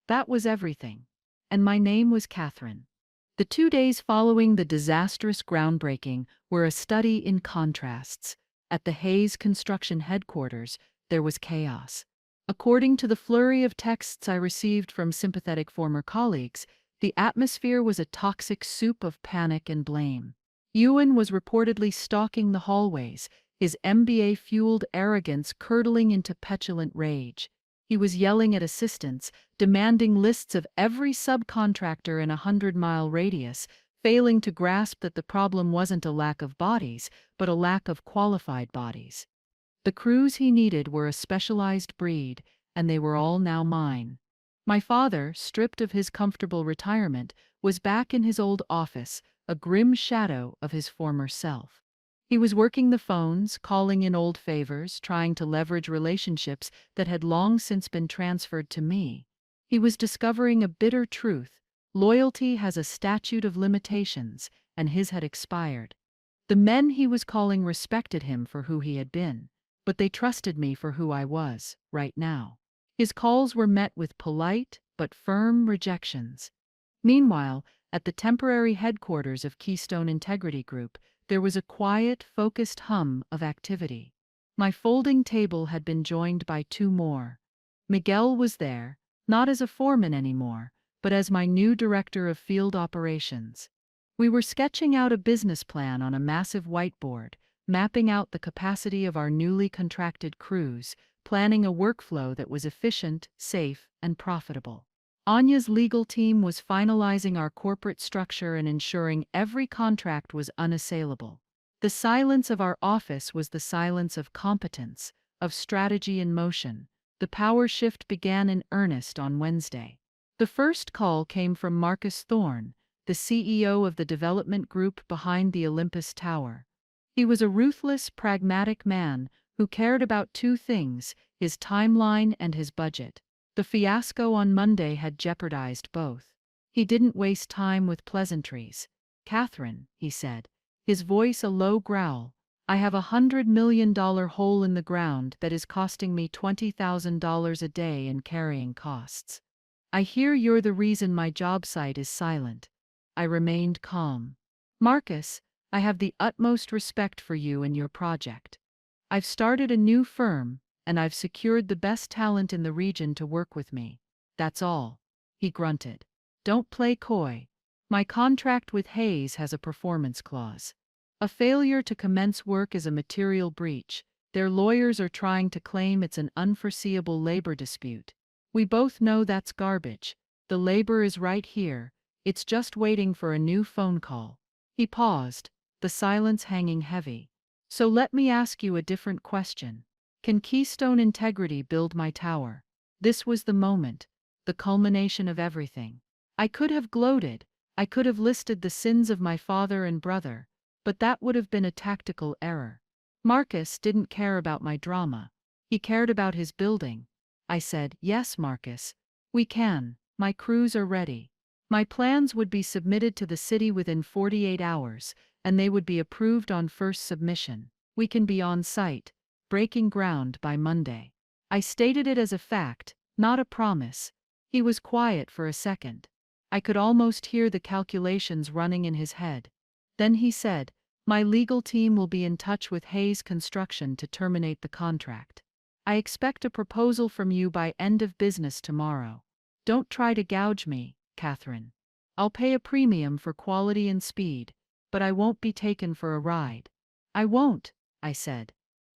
That was everything. And my name was Catherine. The 2 days following the disastrous groundbreaking were a study in contrasts. At the Hayes Construction headquarters, there was chaos. According to the flurry of texts I received from sympathetic former colleagues, the atmosphere was a toxic soup of panic and blame. Ewan was reportedly stalking the hallways, his MBA-fueled arrogance curdling into petulant rage. He was yelling at assistants, demanding lists of every subcontractor in a 100-mile radius, failing to grasp that the problem wasn't a lack of bodies, but a lack of qualified bodies. The crews he needed were a specialized breed, and they were all now mine. My father, stripped of his comfortable retirement, was back in his old office, a grim shadow of his former self. He was working the phones, calling in old favors, trying to leverage relationships that had long since been transferred to me. He was discovering a bitter truth: loyalty has a statute of limitations, and his had expired. The men he was calling respected him for who he had been, but they trusted me for who I was, right now. His calls were met with polite but firm rejections. Meanwhile, at the temporary headquarters of Keystone Integrity Group, there was a quiet, focused hum of activity. My folding table had been joined by 2 more. Miguel was there, not as a foreman anymore, but as my new director of field operations. We were sketching out a business plan on a massive whiteboard, mapping out the capacity of our newly contracted crews, planning a workflow that was efficient, safe, and profitable. Anya's legal team was finalizing our corporate structure and ensuring every contract was unassailable. The silence of our office was the silence of competence, of strategy in motion. The power shift began in earnest on Wednesday. The first call came from Marcus Thorne, the CEO of the development group behind the Olympus Tower. He was a ruthless, pragmatic man who cared about two things: his timeline and his budget. The fiasco on Monday had jeopardized both. He didn't waste time with pleasantries. "Catherine," he said, his voice a low growl, "I have $100 million hole in the ground that is costing me $20,000 a day in carrying costs. I hear you're the reason my job site is silent." I remained calm. "Marcus, I have the utmost respect for you and your project. I've started a new firm, and I've secured the best talent in the region to work with me. That's all." He grunted. "Don't play coy. My contract with Hayes has a performance clause. A failure to commence work is a material breach. Their lawyers are trying to claim it's an unforeseeable labor dispute. We both know that's garbage. The labor is right here. It's just waiting for a new phone call." He paused, the silence hanging heavy. "So let me ask you a different question. Can Keystone Integrity build my tower?" This was the moment, the culmination of everything. I could have gloated, I could have listed the sins of my father and brother, but that would have been a tactical error. Marcus didn't care about my drama. He cared about his building. I said, "Yes, Marcus, we can. My crews are ready. My plans would be submitted to the city within 48 hours, and they would be approved on first submission. We can be on site, breaking ground by Monday." I stated it as a fact, not a promise. He was quiet for a second. I could almost hear the calculations running in his head. Then he said, "My legal team will be in touch with Hayes Construction to terminate the contract. I expect a proposal from you by end of business tomorrow. Don't try to gouge me, Catherine. I'll pay a premium for quality and speed, but I won't be taken for a ride." "I won't," I said.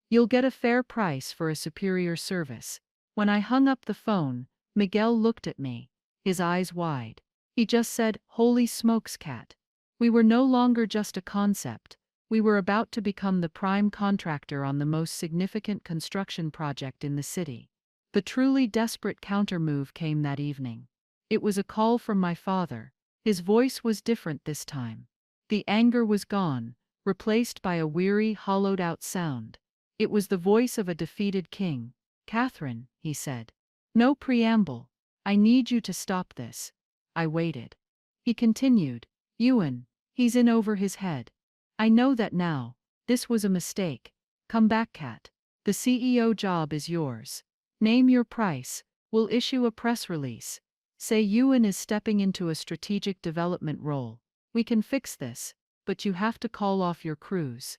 "You'll get a fair price for a superior service." When I hung up the phone, Miguel looked at me, his eyes wide. He just said, "Holy smokes, Cat." We were no longer just a concept. We were about to become the prime contractor on the most significant construction project in the city. The truly desperate countermove came that evening. It was a call from my father. His voice was different this time. The anger was gone, replaced by a weary, hollowed-out sound. It was the voice of a defeated king. "Catherine," he said. "No preamble. I need you to stop this." I waited. He continued, "Ewan, he's in over his head. I know that now. This was a mistake. Come back, Cat. The CEO job is yours. Name your price. We'll issue a press release. Say Ewan is stepping into a strategic development role. We can fix this, but you have to call off your crews."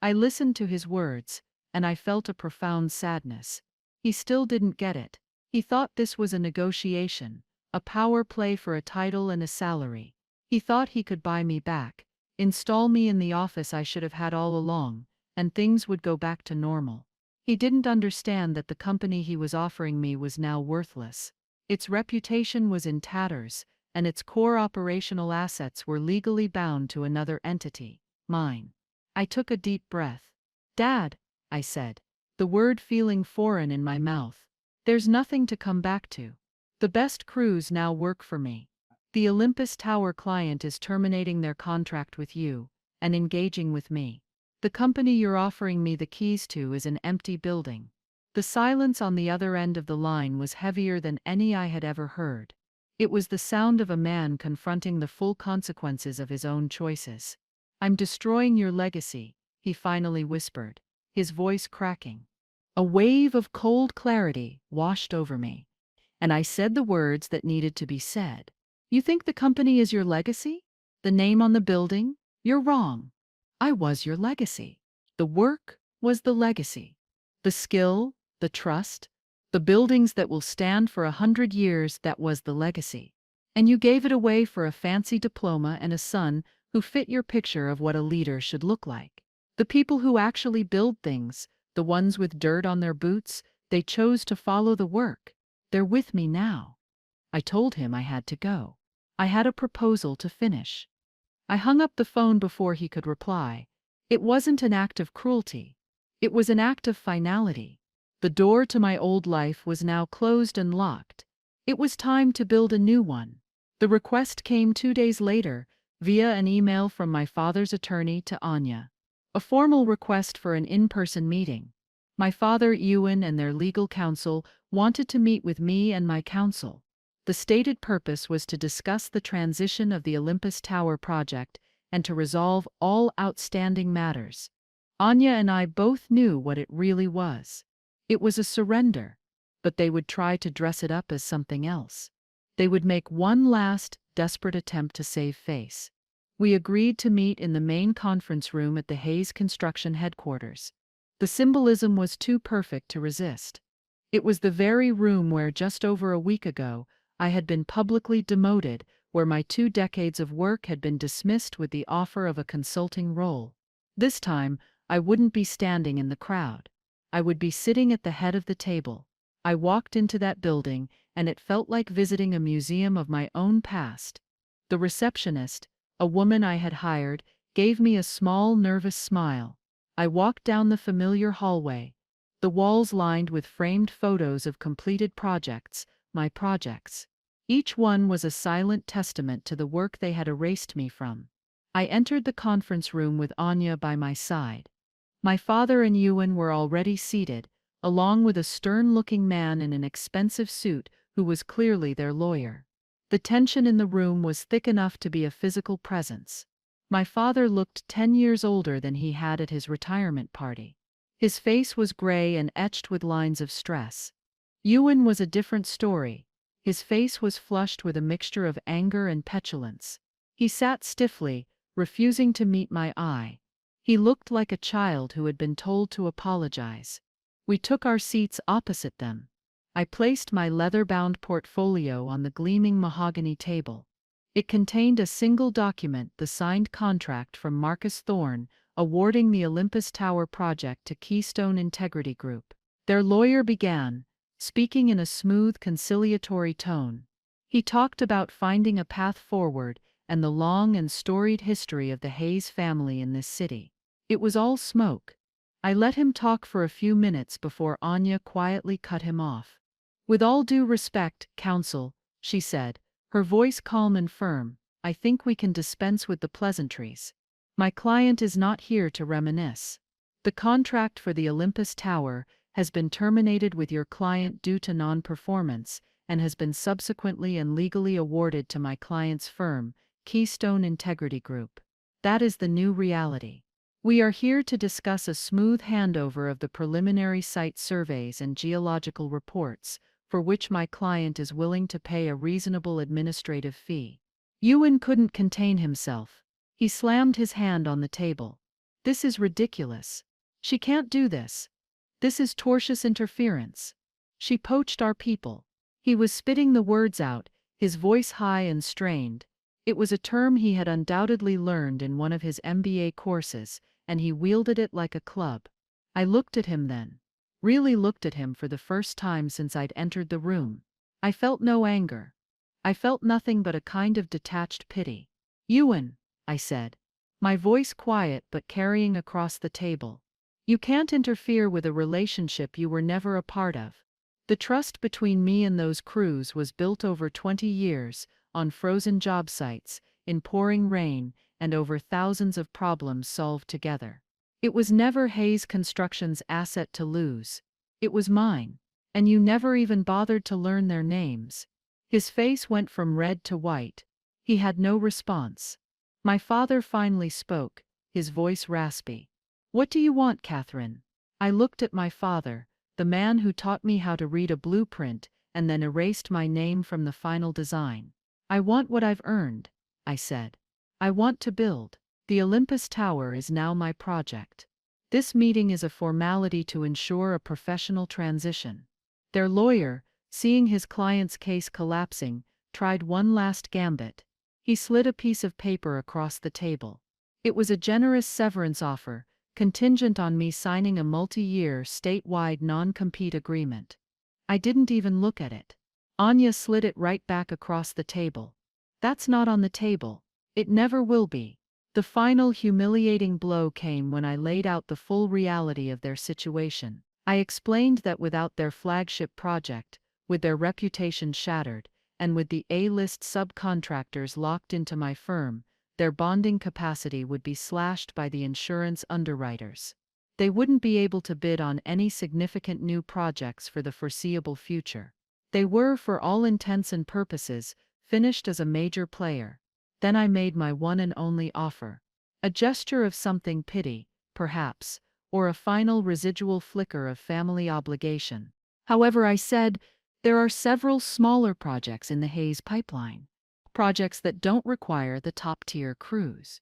I listened to his words, and I felt a profound sadness. He still didn't get it. He thought this was a negotiation, a power play for a title and a salary. He thought he could buy me back, install me in the office I should have had all along, and things would go back to normal. He didn't understand that the company he was offering me was now worthless. Its reputation was in tatters, and its core operational assets were legally bound to another entity, mine. I took a deep breath. "Dad," I said, the word feeling foreign in my mouth, "there's nothing to come back to. The best crews now work for me. The Olympus Tower client is terminating their contract with you and engaging with me. The company you're offering me the keys to is an empty building." The silence on the other end of the line was heavier than any I had ever heard. It was the sound of a man confronting the full consequences of his own choices. "I'm destroying your legacy," he finally whispered, his voice cracking. A wave of cold clarity washed over me, and I said the words that needed to be said. "You think the company is your legacy? The name on the building? You're wrong. I was your legacy. The work was the legacy. The skill, the trust, the buildings that will stand for 100 years, that was the legacy. And you gave it away for a fancy diploma and a son who fit your picture of what a leader should look like. The people who actually build things, the ones with dirt on their boots, they chose to follow the work. They're with me now. I told him I had to go. I had a proposal to finish. I hung up the phone before he could reply. It wasn't an act of cruelty. It was an act of finality. The door to my old life was now closed and locked. It was time to build a new one. The request came 2 days later, via an email from my father's attorney to Anya. A formal request for an in-person meeting. My father, Ewan, and their legal counsel wanted to meet with me and my counsel. The stated purpose was to discuss the transition of the Olympus Tower project and to resolve all outstanding matters. Anya and I both knew what it really was. It was a surrender, but they would try to dress it up as something else. They would make one last, desperate attempt to save face. We agreed to meet in the main conference room at the Hayes Construction headquarters. The symbolism was too perfect to resist. It was the very room where just over a week ago I had been publicly demoted, where my 2 decades of work had been dismissed with the offer of a consulting role. This time, I wouldn't be standing in the crowd. I would be sitting at the head of the table. I walked into that building, and it felt like visiting a museum of my own past. The receptionist, a woman I had hired, gave me a small, nervous smile. I walked down the familiar hallway, the walls lined with framed photos of completed projects, my projects. Each one was a silent testament to the work they had erased me from. I entered the conference room with Anya by my side. My father and Ewan were already seated, along with a stern-looking man in an expensive suit who was clearly their lawyer. The tension in the room was thick enough to be a physical presence. My father looked 10 years older than he had at his retirement party. His face was gray and etched with lines of stress. Ewan was a different story. His face was flushed with a mixture of anger and petulance. He sat stiffly, refusing to meet my eye. He looked like a child who had been told to apologize. We took our seats opposite them. I placed my leather-bound portfolio on the gleaming mahogany table. It contained a single document, the signed contract from Marcus Thorne, awarding the Olympus Tower project to Keystone Integrity Group. Their lawyer began, speaking in a smooth, conciliatory tone. He talked about finding a path forward and the long and storied history of the Hayes family in this city. It was all smoke. I let him talk for a few minutes before Anya quietly cut him off. "With all due respect, counsel," she said, her voice calm and firm, "I think we can dispense with the pleasantries. My client is not here to reminisce. The contract for the Olympus Tower has been terminated with your client due to non-performance and has been subsequently and legally awarded to my client's firm, Keystone Integrity Group. That is the new reality. We are here to discuss a smooth handover of the preliminary site surveys and geological reports, for which my client is willing to pay a reasonable administrative fee." Ewan couldn't contain himself. He slammed his hand on the table. "This is ridiculous. She can't do this. This is tortious interference. She poached our people." He was spitting the words out, his voice high and strained. It was a term he had undoubtedly learned in one of his MBA courses, and he wielded it like a club. I looked at him then. Really looked at him for the first time since I'd entered the room. I felt no anger. I felt nothing but a kind of detached pity. "Ewan," I said, my voice quiet but carrying across the table, "you can't interfere with a relationship you were never a part of. The trust between me and those crews was built over 20 years, on frozen job sites, in pouring rain, and over thousands of problems solved together. It was never Hayes Construction's asset to lose. It was mine. And you never even bothered to learn their names." His face went from red to white. He had no response. My father finally spoke, his voice raspy. "What do you want, Catherine?" I looked at my father, the man who taught me how to read a blueprint and then erased my name from the final design. "I want what I've earned," I said. "I want to build. The Olympus Tower is now my project. This meeting is a formality to ensure a professional transition." Their lawyer, seeing his client's case collapsing, tried one last gambit. He slid a piece of paper across the table. It was a generous severance offer, contingent on me signing a multi-year, statewide non-compete agreement. I didn't even look at it. Anya slid it right back across the table. That's not on the table. It never will be. The final humiliating blow came when I laid out the full reality of their situation. I explained that without their flagship project, with their reputation shattered, and with the A-list subcontractors locked into my firm, their bonding capacity would be slashed by the insurance underwriters. They wouldn't be able to bid on any significant new projects for the foreseeable future. They were, for all intents and purposes, finished as a major player. Then I made my one and only offer. A gesture of something pity, perhaps, or a final residual flicker of family obligation. However, I said, there are several smaller projects in the Hayes pipeline. Projects that don't require the top-tier crews.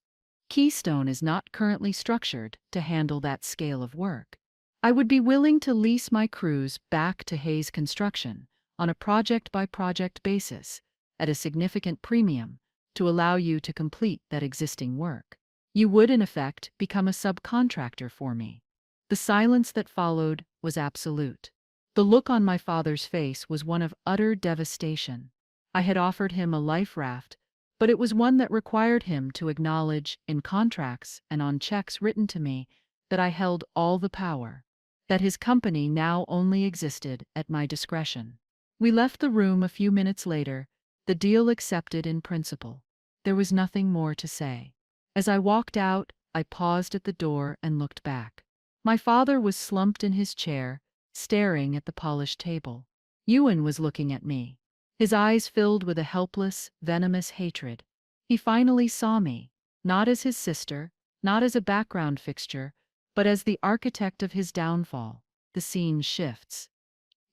Keystone is not currently structured to handle that scale of work. I would be willing to lease my crews back to Hayes Construction on a project-by-project basis, at a significant premium, to allow you to complete that existing work. You would, in effect, become a subcontractor for me. The silence that followed was absolute. The look on my father's face was one of utter devastation. I had offered him a life raft, but it was one that required him to acknowledge, in contracts and on checks written to me, that I held all the power, that his company now only existed at my discretion. We left the room a few minutes later, the deal accepted in principle. There was nothing more to say. As I walked out, I paused at the door and looked back. My father was slumped in his chair, staring at the polished table. Ewan was looking at me, his eyes filled with a helpless, venomous hatred. He finally saw me, not as his sister, not as a background fixture, but as the architect of his downfall. The scene shifts.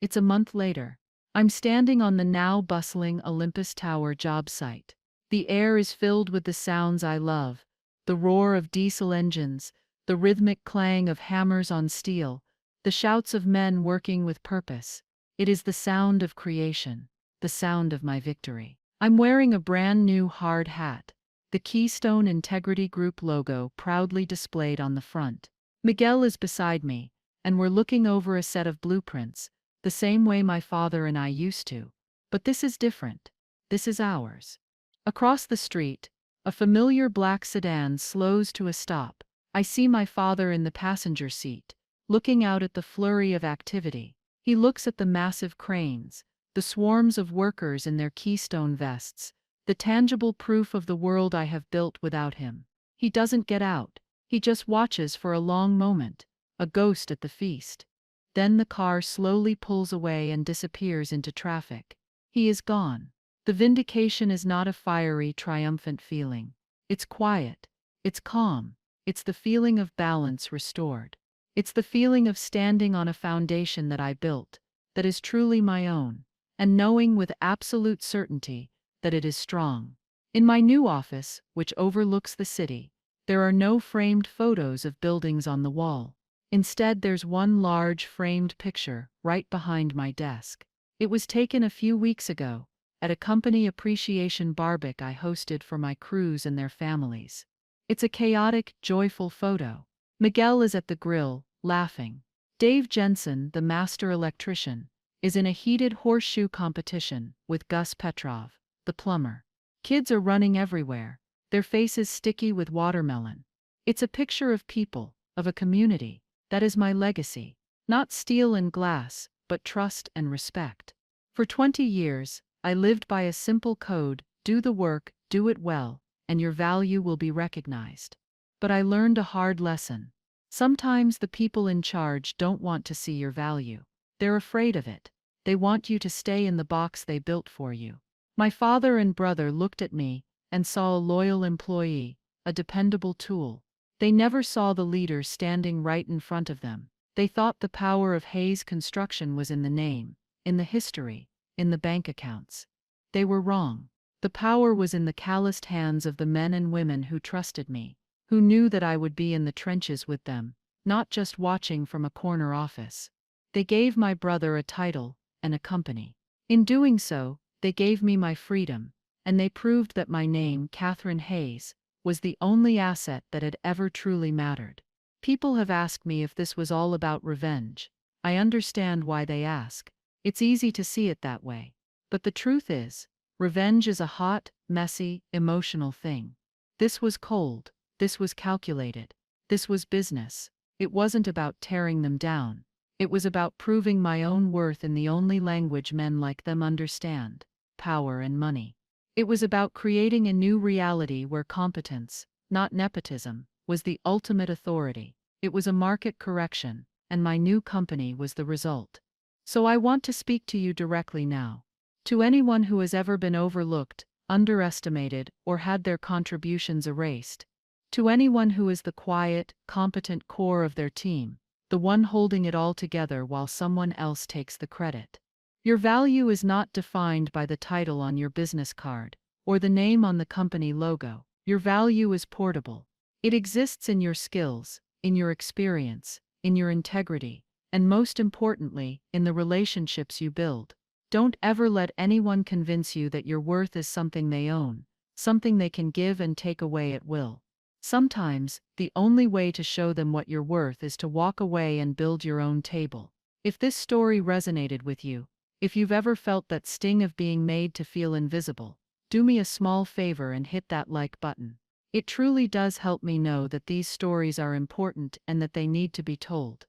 It's a month later. I'm standing on the now bustling Olympus Tower job site. The air is filled with the sounds I love, the roar of diesel engines, the rhythmic clang of hammers on steel, the shouts of men working with purpose. It is the sound of creation, the sound of my victory. I'm wearing a brand new hard hat, the Keystone Integrity Group logo proudly displayed on the front. Miguel is beside me, and we're looking over a set of blueprints, the same way my father and I used to. But this is different. This is ours. Across the street, a familiar black sedan slows to a stop. I see my father in the passenger seat, looking out at the flurry of activity. He looks at the massive cranes, the swarms of workers in their Keystone vests, the tangible proof of the world I have built without him. He doesn't get out. He just watches for a long moment, a ghost at the feast. Then the car slowly pulls away and disappears into traffic. He is gone. The vindication is not a fiery, triumphant feeling. It's quiet. It's calm. It's the feeling of balance restored. It's the feeling of standing on a foundation that I built, that is truly my own, and knowing with absolute certainty that it is strong. In my new office, which overlooks the city, there are no framed photos of buildings on the wall. Instead, there's one large framed picture right behind my desk. It was taken a few weeks ago, at a company appreciation barbecue I hosted for my crews and their families. It's a chaotic, joyful photo. Miguel is at the grill, laughing. Dave Jensen, the master electrician, is in a heated horseshoe competition with Gus Petrov, the plumber. Kids are running everywhere, their faces sticky with watermelon. It's a picture of people, of a community. That is my legacy. Not steel and glass, but trust and respect. For 20 years, I lived by a simple code: do the work, do it well, and your value will be recognized. But I learned a hard lesson. Sometimes the people in charge don't want to see your value. They're afraid of it. They want you to stay in the box they built for you. My father and brother looked at me and saw a loyal employee, a dependable tool. They never saw the leader standing right in front of them. They thought the power of Hayes Construction was in the name, in the history, in the bank accounts. They were wrong. The power was in the calloused hands of the men and women who trusted me, who knew that I would be in the trenches with them, not just watching from a corner office. They gave my brother a title and a company. In doing so, they gave me my freedom, and they proved that my name, Catherine Hayes, was the only asset that had ever truly mattered. People have asked me if this was all about revenge. I understand why they ask. It's easy to see it that way. But the truth is, revenge is a hot, messy, emotional thing. This was cold. This was calculated. This was business. It wasn't about tearing them down. It was about proving my own worth in the only language men like them understand: power and money. It was about creating a new reality where competence, not nepotism, was the ultimate authority. It was a market correction, and my new company was the result. So I want to speak to you directly now. To anyone who has ever been overlooked, underestimated, or had their contributions erased. To anyone who is the quiet, competent core of their team, the one holding it all together while someone else takes the credit. Your value is not defined by the title on your business card or the name on the company logo. Your value is portable. It exists in your skills, in your experience, in your integrity, and most importantly, in the relationships you build. Don't ever let anyone convince you that your worth is something they own, something they can give and take away at will. Sometimes, the only way to show them what you're worth is to walk away and build your own table. If this story resonated with you, if you've ever felt that sting of being made to feel invisible, do me a small favor and hit that like button. It truly does help me know that these stories are important and that they need to be told.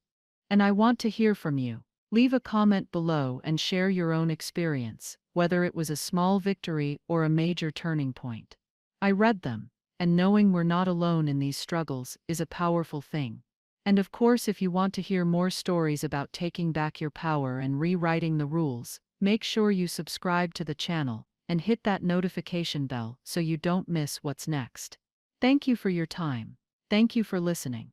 And I want to hear from you. Leave a comment below and share your own experience, whether it was a small victory or a major turning point. I read them, and knowing we're not alone in these struggles is a powerful thing. And of course, if you want to hear more stories about taking back your power and rewriting the rules, make sure you subscribe to the channel and hit that notification bell so you don't miss what's next. Thank you for your time. Thank you for listening.